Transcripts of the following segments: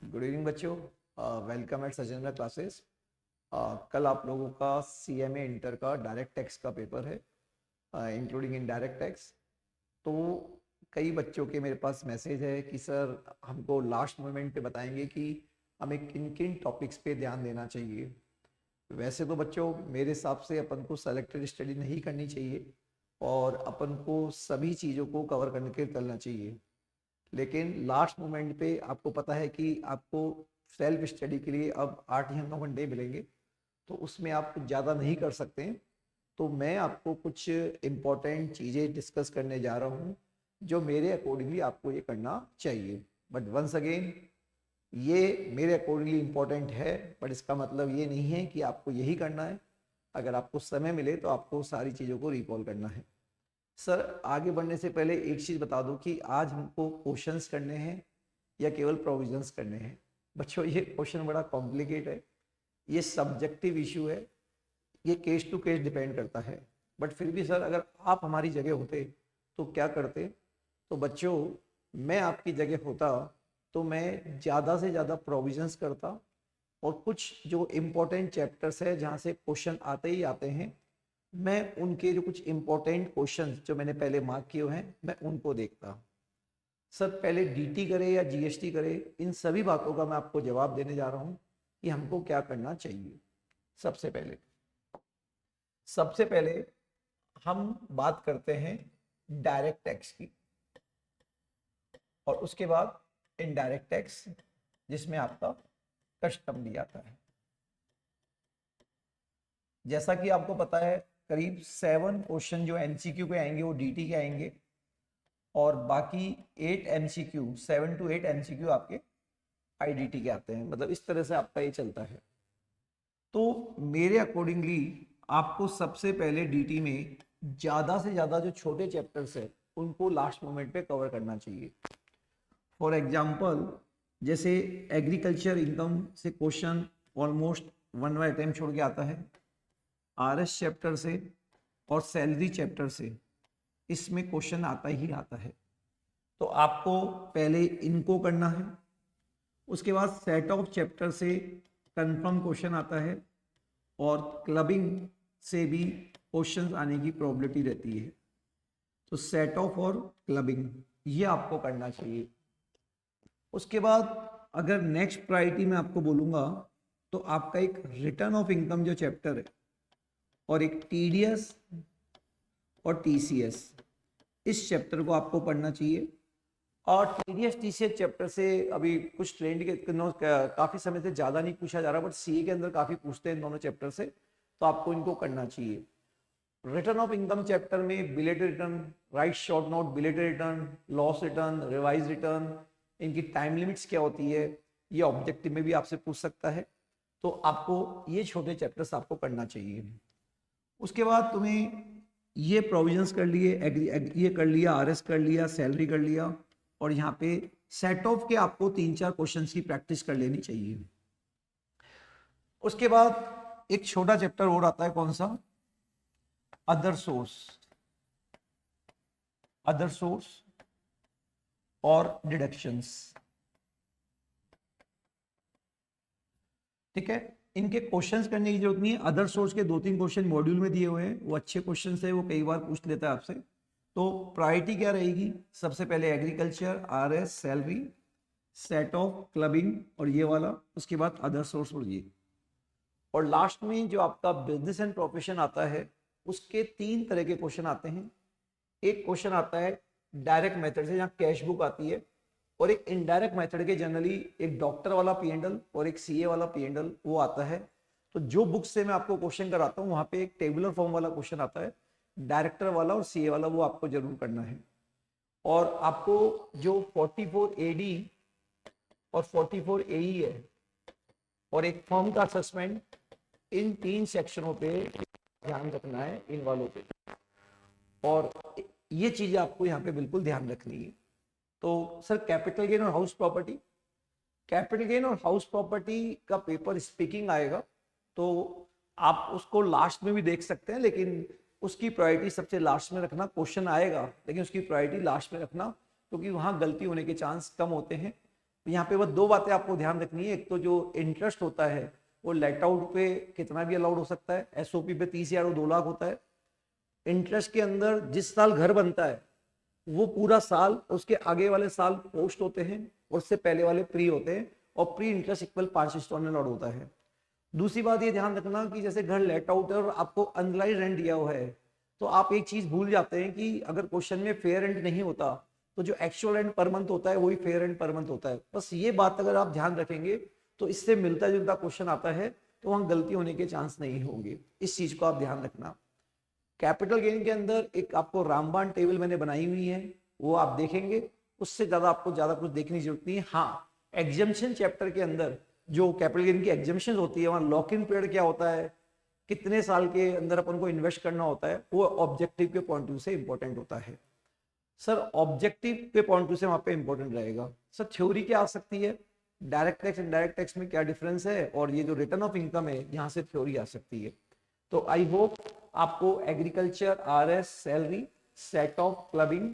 Good evening बच्चों। Welcome at Sajendra classes. कल आप लोगों का CMA इंटर का डायरेक्ट टैक्स का पेपर है, इंक्लूडिंग इन डायरेक्ट टैक्स। तो कई बच्चों के मेरे पास मैसेज है कि सर हमको लास्ट मोमेंट पे बताएंगे कि हमें किन किन टॉपिक्स पे ध्यान देना चाहिए। वैसे तो बच्चों मेरे हिसाब से अपन को सेलेक्टेड स्टडी नहीं करनी चाहिए और अपन को सभी चीज़ों को कवर करने के चलना चाहिए, लेकिन लास्ट मोमेंट पे आपको पता है कि आपको सेल्फ स्टडी के लिए अब 8 या 9 घंटे मिलेंगे, तो उसमें आप कुछ ज़्यादा नहीं कर सकते हैं। तो मैं आपको कुछ इम्पोर्टेंट चीज़ें डिस्कस करने जा रहा हूँ जो मेरे अकॉर्डिंगली आपको ये करना चाहिए। बट वंस अगेन, ये मेरे अकॉर्डिंगली इम्पोर्टेंट है, बट इसका मतलब ये नहीं है कि आपको यही करना है। अगर आपको समय मिले तो आपको सारी चीज़ों को रिकॉल करना है। सर आगे बढ़ने से पहले एक चीज़ बता दो कि आज हमको क्वेश्चंस करने हैं या केवल प्रोविजंस करने हैं। बच्चों ये क्वेश्चन बड़ा कॉम्प्लिकेट है, ये सब्जेक्टिव इशू है, ये केस टू केस डिपेंड करता है। बट फिर भी सर अगर आप हमारी जगह होते तो क्या करते? तो बच्चों मैं आपकी जगह होता तो मैं ज़्यादा से ज़्यादा प्रोविजंस करता और कुछ जो इम्पोर्टेंट चैप्टर्स है जहाँ से क्वेश्चन आते ही आते हैं, मैं उनके जो कुछ इम्पोर्टेंट क्वेश्चन जो मैंने पहले मार्क किए हैं मैं उनको देखता। सर पहले DT करे या GST करे, इन सभी बातों का मैं आपको जवाब देने जा रहा हूँ कि हमको क्या करना चाहिए। सबसे पहले हम बात करते हैं डायरेक्ट टैक्स की और उसके बाद इनडायरेक्ट टैक्स जिसमें आपका कस्टम भी आता है। जैसा कि आपको पता है करीब 7 क्वेश्चन जो MCQ के आएंगे वो DT के आएंगे और बाकी 8 MCQ 7 to 8 MCQ आपके IDT के आते हैं। मतलब इस तरह से आपका ये चलता है। तो मेरे अकॉर्डिंगली आपको सबसे पहले DT में ज़्यादा से ज़्यादा जो छोटे चैप्टर्स है उनको लास्ट मोमेंट पे कवर करना चाहिए। फॉर एग्जाम्पल जैसे एग्रीकल्चर इनकम से क्वेश्चन ऑलमोस्ट 1 अटेम्प्ट छोड़ के आता है, RS चैप्टर से और सैलरी चैप्टर से इसमें क्वेश्चन आता ही आता है। तो आपको पहले इनको करना है, उसके बाद सेट ऑफ चैप्टर से कंफर्म क्वेश्चन आता है और क्लबिंग से भी क्वेश्चंस आने की प्रोबेबिलिटी रहती है। तो सेट ऑफ और क्लबिंग ये आपको करना चाहिए। उसके बाद अगर नेक्स्ट प्रायोरिटी में आपको बोलूँगा तो आपका एक रिटर्न ऑफ इनकम जो चैप्टर है और एक TDS और TCS, इस चैप्टर को आपको पढ़ना चाहिए। और TDS TCS चैप्टर से अभी कुछ ट्रेंड के काफ़ी समय से ज़्यादा नहीं पूछा जा रहा, बट CA के अंदर काफ़ी पूछते हैं इन दोनों चैप्टर से, तो आपको इनको करना चाहिए। रिटर्न ऑफ इनकम चैप्टर में belated return, right short note, belated return, loss return, revise return, इनकी टाइम लिमिट्स क्या होती है, ये ऑब्जेक्टिव में भी आपसे पूछ सकता है। तो आपको ये छोटे चैप्टर्स आपको करना चाहिए। उसके बाद तुम्हें ये प्रोविजंस कर लिए, ये कर लिया, RS कर लिया, सैलरी कर लिया, और यहाँ पे सेट ऑफ के आपको 3-4 क्वेश्चंस की प्रैक्टिस कर लेनी चाहिए। उसके बाद एक छोटा चैप्टर और आता है, कौन सा? अदर सोर्स और डिडक्शंस। ठीक है, इनके क्वेश्चंस करने की जरूरत नहीं है। अदर सोर्स के 2-3 क्वेश्चन मॉड्यूल में दिए हुए हैं, वो अच्छे क्वेश्चन है, वो कई बार पूछ लेता है आपसे। तो प्रायोरिटी क्या रहेगी? सबसे पहले agriculture, RS, salary, set of, clubbing और ये वाला, उसके बाद अदर सोर्स और ये, और लास्ट में जो आपका बिजनेस एंड प्रोफेशन आता है उसके 3 तरह के क्वेश्चन आते हैं। एक क्वेश्चन आता है डायरेक्ट मेथड से, जहाँ कैश बुक आती है, और एक इनडायरेक्ट मेथड के जनरली एक डॉक्टर वाला P&L और एक CA वाला P&L वो आता है। तो जो बुक से मैं आपको क्वेश्चन कराता हूँ वहाँ पे एक टेबुलर फॉर्म वाला क्वेश्चन आता है, डायरेक्टर वाला और CA वाला, वो आपको जरूर करना है। और आपको जो 44 AD और 44 AE है और एक फॉर्म का असेसमेंट, इन 3 सेक्शनों पे ध्यान रखना है, इन वालों पे, और ये चीजें आपको यहाँ पे बिल्कुल ध्यान रखनी है। तो सर कैपिटल गेन और हाउस प्रॉपर्टी का पेपर स्पीकिंग आएगा, तो आप उसको लास्ट में भी देख सकते हैं, लेकिन उसकी प्रायोरिटी सबसे लास्ट में रखना। क्वेश्चन आएगा लेकिन उसकी प्रायोरिटी लास्ट में रखना, क्योंकि वहाँ गलती होने के चांस कम होते हैं। यहाँ पे बस दो बातें आपको ध्यान रखनी है। एक तो जो इंटरेस्ट होता है वो लेट आउट पे कितना भी अलाउड हो सकता है, एसओपी पे 30,000 और 2 लाख होता है। इंटरेस्ट के अंदर जिस साल घर बनता है वो पूरा साल, उसके आगे वाले साल पोस्ट होते हैं और उससे पहले वाले प्री होते हैं, और pre interest equal 5 installment allowed होता है। दूसरी बात ये ध्यान रखना कि जैसे घर लेट आउट है और आपको अनलाइन रेंट दिया हुआ है, तो आप एक चीज भूल जाते हैं कि अगर क्वेश्चन में फेयर रेंट नहीं होता तो जो एक्चुअल रेंट पर मंथ होता है वही फेयर रेंट पर मंथ होता है। बस ये बात अगर आप ध्यान रखेंगे तो इससे मिलता जुलता क्वेश्चन आता है तो वहां गलती होने के चांस नहीं होंगे। इस चीज को आप ध्यान रखना। कैपिटल गेन के अंदर एक आपको रामबाण टेबल मैंने बनाई हुई है, वो आप देखेंगे, उससे ज्यादा आपको ज्यादा कुछ देखने की जरूरत नहीं है। हाँ, एग्जाम्शन चैप्टर के अंदर जो कैपिटल गेन की एग्जाम्शन होती है, वहां लॉक इन पीरियड क्या होता है, कितने साल के अंदर अपन को इन्वेस्ट करना होता है, वो ऑब्जेक्टिव के पॉइंट ऑफ व्यू से इंपॉर्टेंट होता है। सर ऑब्जेक्टिव के पॉइंट ऑफ व्यू से वहां पे इंपॉर्टेंट रहेगा। सर थ्योरी क्या आ सकती है, डायरेक्ट टैक्स इनडायरेक्ट टैक्स में क्या डिफरेंस है, और ये जो रिटर्न ऑफ इनकम है यहाँ से थ्योरी आ सकती है। तो आई होप आपको agriculture, RS, salary, set of, clubbing,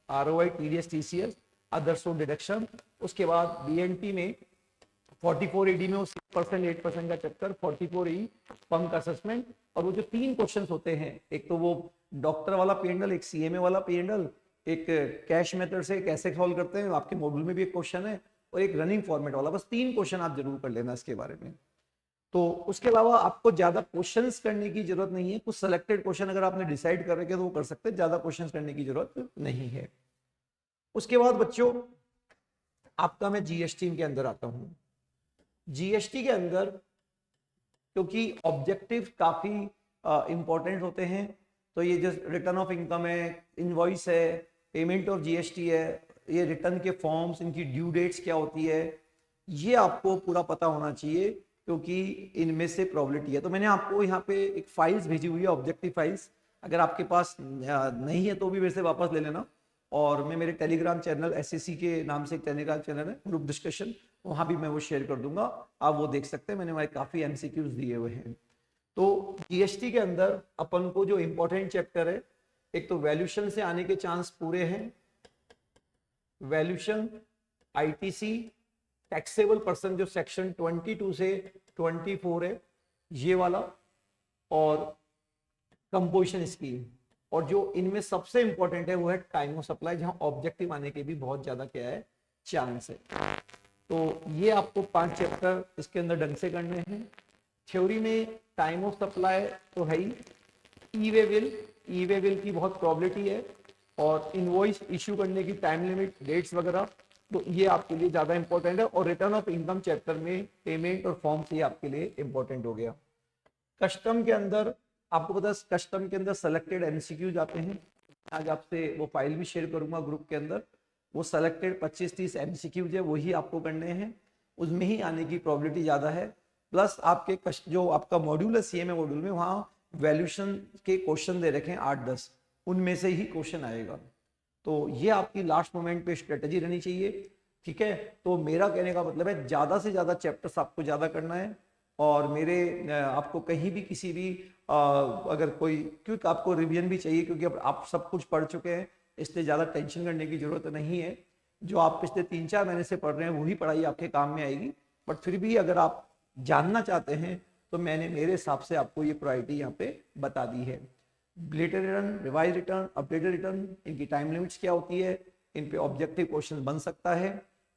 ROI, TDS, TCS, others of deduction, उसके बाद बीएनपी में 44 में 6% 8% का चक्कर, 44 पंप असेसमेंट, और वो जो 3 क्वेश्चन होते हैं, एक तो वो डॉक्टर वाला पीएनएल, एक सीएमए वाला पीएनएल, एक कैश मेथड से कैसे सॉल्व करते हैं, आपके मॉड्यूल में भी एक क्वेश्चन है, और एक रनिंग फॉर्मेट वाला। बस 3 क्वेश्चन आप जरूर कर लेना इसके बारे में। तो उसके अलावा आपको ज्यादा क्वेश्चंस करने की जरूरत नहीं है। कुछ सिलेक्टेड क्वेश्चन अगर आपने डिसाइड कर रखे तो वो कर सकते हैं, ज्यादा क्वेश्चंस करने की जरूरत नहीं है। उसके बाद बच्चों आपका मैं जीएसटी के अंदर आता हूं। जीएसटी के अंदर क्योंकि ऑब्जेक्टिव काफी इंपॉर्टेंट होते हैं, तो ये जो रिटर्न ऑफ इनकम है, इनवॉइस है, पेमेंट ऑफ जीएसटी है, ये रिटर्न के फॉर्म्स, इनकी ड्यू डेट्स क्या होती है, ये आपको पूरा पता होना चाहिए, क्योंकि इनमें से प्रोबेबिलिटी है। तो मैंने आपको यहाँ पे एक फाइल्स भेजी हुई है, ऑब्जेक्टिव फाइल्स, अगर आपके पास नहीं है तो भी मेरे से वापस ले लेना। और मैं मेरे टेलीग्राम चैनल एसएससी के नाम से एक टेलीग्राम चैनल है, ग्रुप डिस्कशन, वहां भी मैं वो शेयर कर दूंगा, आप वो देख सकते हैं। मैंने वहां काफी एमसीक्यूज दिए हुए हैं। तो जीएसटी के अंदर अपन को जो इंपॉर्टेंट चैप्टर है, एक तो वैल्यूशन से आने के चांस पूरे हैं, वैल्यूशन, आईटीसी, टैक्सेबल पर्सन जो सेक्शन 22 से 24 है ये वाला, और कंपोजिशन स्कीम, और जो इनमें सबसे इंपॉर्टेंट है वो है टाइम ऑफ सप्लाई, जहां ऑब्जेक्टिव आने के भी बहुत ज्यादा क्या है चांस है। तो ये आपको 5 चैप्टर इसके अंदर ढंग से करने हैं। थ्योरी में टाइम ऑफ सप्लाई तो है ही, ई वे बिल की बहुत प्रॉबिलिटी है, और इनवॉइस इश्यू करने की टाइम लिमिट, डेट्स वगैरह, तो ये आपके लिए ज्यादा इंपॉर्टेंट है। और रिटर्न ऑफ इनकम चैप्टर में पेमेंट और फॉर्म्स ये आपके लिए इंपॉर्टेंट हो गया। कस्टम के अंदर आपको पता है, कस्टम के अंदर सेलेक्टेड एमसीक्यूज आते हैं, आज आपसे वो फाइल भी शेयर करूंगा ग्रुप के अंदर। वो सेलेक्टेड 25-30 एमसीक्यूज है, वही आपको करने हैं, उसमें ही आने की प्रोबेबिलिटी ज्यादा है। प्लस आपके जो आपका मॉड्यूल है सीएमए मॉड्यूल में, वहाँ वैल्यूशन के क्वेश्चन दे रखे हैं 8-10, उनमें से ही क्वेश्चन आएगा। तो ये आपकी लास्ट मोमेंट पे स्ट्रेटेजी रहनी चाहिए, ठीक है। तो मेरा कहने का मतलब है ज्यादा से ज्यादा चैप्टर्स आपको ज्यादा करना है, और मेरे आपको कहीं भी किसी भी अगर कोई, क्योंकि आपको रिवीजन भी चाहिए, क्योंकि अब आप सब कुछ पढ़ चुके हैं, इसलिए ज़्यादा टेंशन करने की जरूरत नहीं है। जो आप पिछले 3-4 महीने से पढ़ रहे हैं वही पढ़ाई आपके काम में आएगी, बट फिर भी अगर आप जानना चाहते हैं तो मैंने मेरे हिसाब से आपको ये प्रायोरिटी यहाँ पे बता दी है। Belated return, revise return, updated return, इनकी टाइम लिमिट्स क्या होती है, इन पे ऑब्जेक्टिव क्वेश्चन बन सकता है।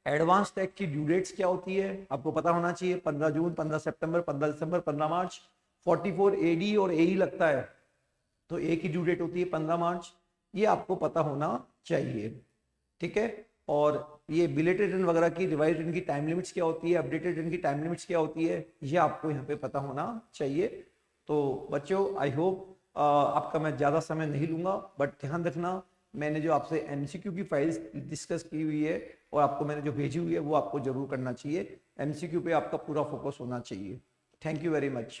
एडवांस टैक्स की ड्यू डेट्स क्या होती है आपको पता होना चाहिए, 15 जून, 15 सितंबर, 15 दिसंबर, 15 मार्च। 44 एडी और एई लगता है तो ए की ड्यू डेट होती है 15 मार्च, ये आपको पता होना चाहिए, ठीक है। और ये बिलेटेड रिटर्न वगैरह की, रिवाइज रिटर्न की टाइम लिमिट्स क्या होती है, अपडेटेड रिटर्न की टाइम लिमिट्स क्या होती है, ये आपको यहाँ पे पता होना चाहिए। तो बच्चों आई होप आपका मैं ज़्यादा समय नहीं लूँगा, बट ध्यान रखना मैंने जो आपसे एमसीक्यू की फाइल्स डिस्कस की हुई है और आपको मैंने जो भेजी हुई है वो आपको जरूर करना चाहिए। एमसीक्यू पे आपका पूरा फोकस होना चाहिए। Thank you very much.